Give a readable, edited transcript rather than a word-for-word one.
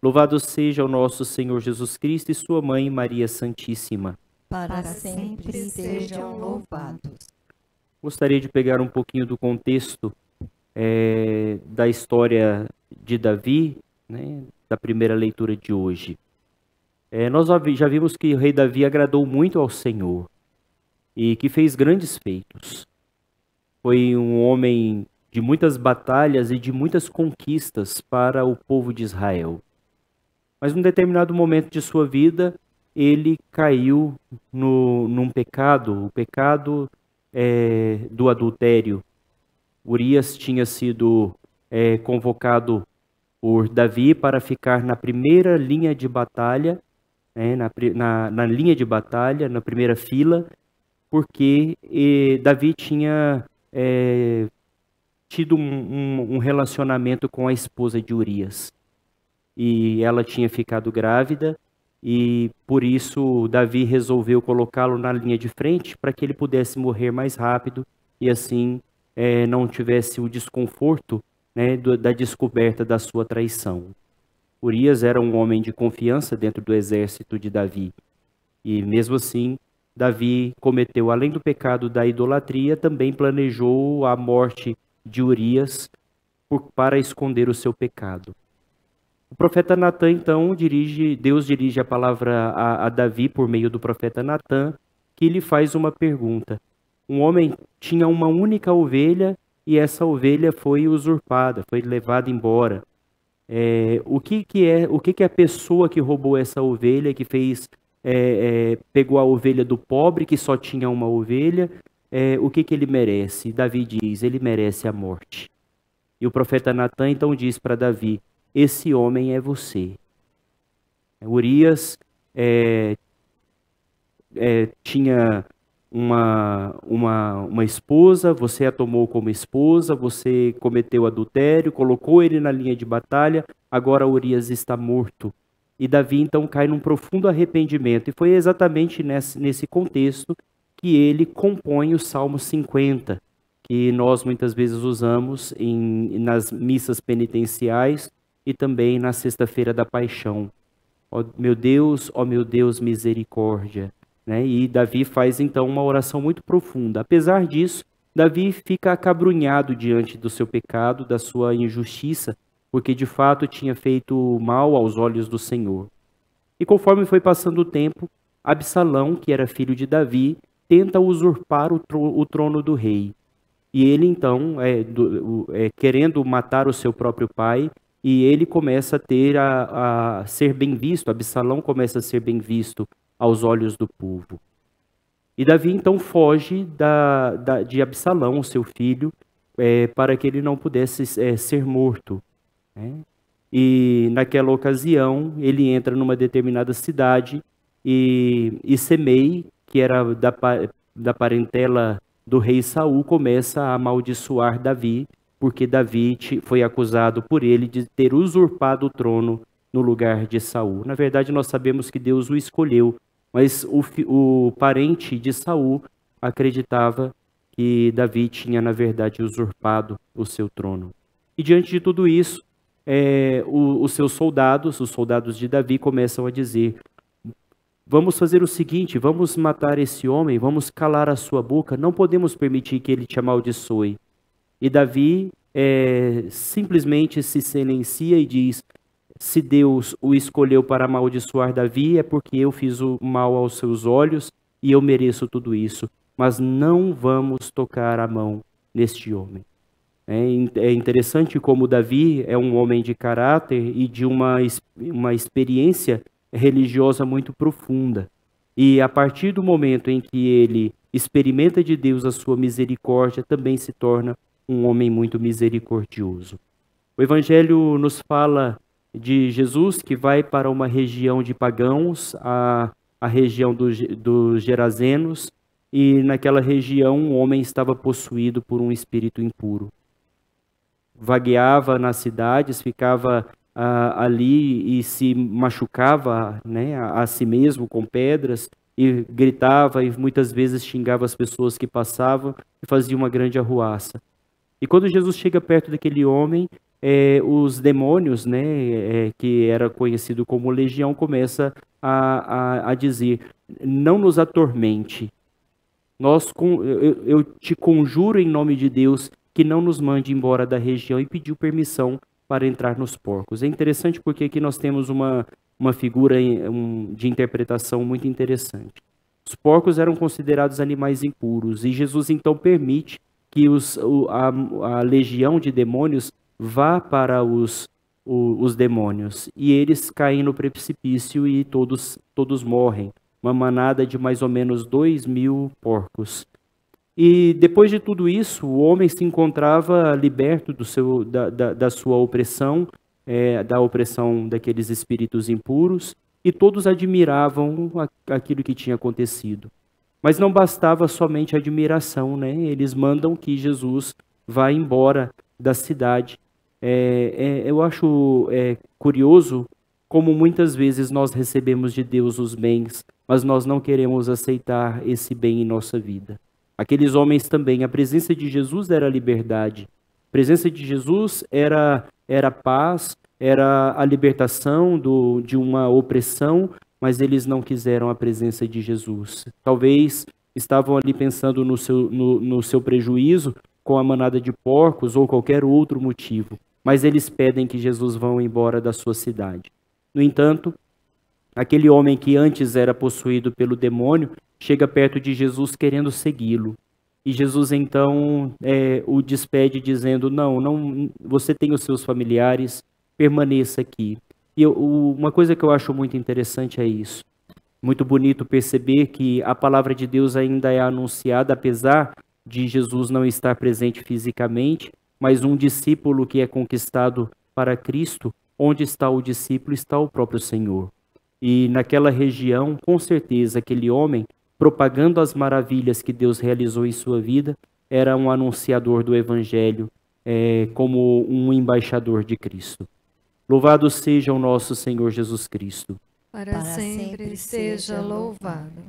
Louvado seja o nosso Senhor Jesus Cristo e sua mãe, Maria Santíssima. Para sempre sejam louvados. Gostaria de pegar um pouquinho do contexto da história de Davi, né, da primeira leitura de hoje. Nós já vimos que o rei Davi agradou muito ao Senhor e que fez grandes feitos. Foi um homem de muitas batalhas e de muitas conquistas para o povo de Israel. Mas num determinado momento de sua vida, ele caiu num pecado, o pecado do adultério. Urias tinha sido convocado por Davi para ficar na primeira linha de batalha, na linha de batalha, na primeira fila, porque Davi tinha tido um relacionamento com a esposa de Urias. E ela tinha ficado grávida, e por isso Davi resolveu colocá-lo na linha de frente para que ele pudesse morrer mais rápido e assim não tivesse o desconforto, né, da descoberta da sua traição. Urias era um homem de confiança dentro do exército de Davi. E mesmo assim, Davi cometeu, além do pecado da idolatria, também planejou a morte de Urias para esconder o seu pecado. O profeta Natã, então, Deus dirige a palavra a Davi por meio do profeta Natã, que lhe faz uma pergunta. Um homem tinha uma única ovelha e essa ovelha foi usurpada, foi levada embora. O que é a pessoa que roubou essa ovelha, que pegou a ovelha do pobre, que só tinha uma ovelha, o que ele merece? Davi diz, ele merece a morte. E o profeta Natã então diz para Davi, esse homem é você. Urias tinha uma esposa, você a tomou como esposa, você cometeu adultério, colocou ele na linha de batalha, agora Urias está morto. E Davi então cai num profundo arrependimento. E foi exatamente nesse contexto que ele compõe o Salmo 50, que nós muitas vezes usamos nas missas penitenciais e também na Sexta-feira da Paixão. Ó meu Deus, misericórdia. Né? E Davi faz então uma oração muito profunda. Apesar disso, Davi fica acabrunhado diante do seu pecado, da sua injustiça, porque de fato tinha feito mal aos olhos do Senhor. E conforme foi passando o tempo, Absalão, que era filho de Davi, tenta usurpar o trono do rei. E ele então, querendo matar o seu próprio pai, e ele começa a ser bem visto, Absalão começa a ser bem visto aos olhos do povo. E Davi então foge de Absalão, seu filho, para que ele não pudesse ser morto. Né? E naquela ocasião ele entra numa determinada cidade e Semei, que era da parentela do rei Saul, começa a amaldiçoar Davi, porque Davi foi acusado por ele de ter usurpado o trono no lugar de Saul. Na verdade, nós sabemos que Deus o escolheu, mas o parente de Saul acreditava que Davi tinha, na verdade, usurpado o seu trono. E diante de tudo isso, os soldados de Davi começam a dizer, vamos fazer o seguinte, vamos matar esse homem, vamos calar a sua boca, não podemos permitir que ele te amaldiçoe. E Davi simplesmente se silencia e diz, se Deus o escolheu para amaldiçoar Davi, é porque eu fiz o mal aos seus olhos e eu mereço tudo isso. Mas não vamos tocar a mão neste homem. É interessante como Davi é um homem de caráter e de uma experiência religiosa muito profunda. E a partir do momento em que ele experimenta de Deus a sua misericórdia, também se torna um homem muito misericordioso. O Evangelho nos fala de Jesus que vai para uma região de pagãos, a região dos Gerazenos, e naquela região um homem estava possuído por um espírito impuro. Vagueava nas cidades, ficava ali e se machucava, né, a si mesmo com pedras, e gritava e muitas vezes xingava as pessoas que passavam e fazia uma grande arruaça. E quando Jesus chega perto daquele homem, os demônios, né, que era conhecido como legião, começa a dizer: não nos atormente. Eu te conjuro em nome de Deus que não nos mande embora da região, e pediu permissão para entrar nos porcos. É interessante porque aqui nós temos uma figura de interpretação muito interessante. Os porcos eram considerados animais impuros, e Jesus então permite que a legião de demônios vá para os demônios, e eles caem no precipício e todos morrem. Uma manada de mais ou menos 2.000 porcos. E depois de tudo isso, o homem se encontrava liberto da sua opressão, da opressão daqueles espíritos impuros, e todos admiravam aquilo que tinha acontecido. Mas não bastava somente a admiração, né? Eles mandam que Jesus vá embora da cidade. Eu acho curioso como muitas vezes nós recebemos de Deus os bens, mas nós não queremos aceitar esse bem em nossa vida. Aqueles homens também, a presença de Jesus era liberdade. A presença de Jesus era paz, era a libertação de uma opressão, mas eles não quiseram a presença de Jesus. Talvez estavam ali pensando no seu prejuízo com a manada de porcos ou qualquer outro motivo, mas eles pedem que Jesus vá embora da sua cidade. No entanto, aquele homem que antes era possuído pelo demônio chega perto de Jesus querendo segui-lo. E Jesus então o despede dizendo: não, você tem os seus familiares, permaneça aqui. E uma coisa que eu acho muito interessante é isso. Muito bonito perceber que a palavra de Deus ainda é anunciada, apesar de Jesus não estar presente fisicamente, mas um discípulo que é conquistado para Cristo, onde está o discípulo, está o próprio Senhor. E naquela região, com certeza, aquele homem, propagando as maravilhas que Deus realizou em sua vida, era um anunciador do Evangelho, como um embaixador de Cristo. Louvado seja o nosso Senhor Jesus Cristo. Para sempre seja louvado.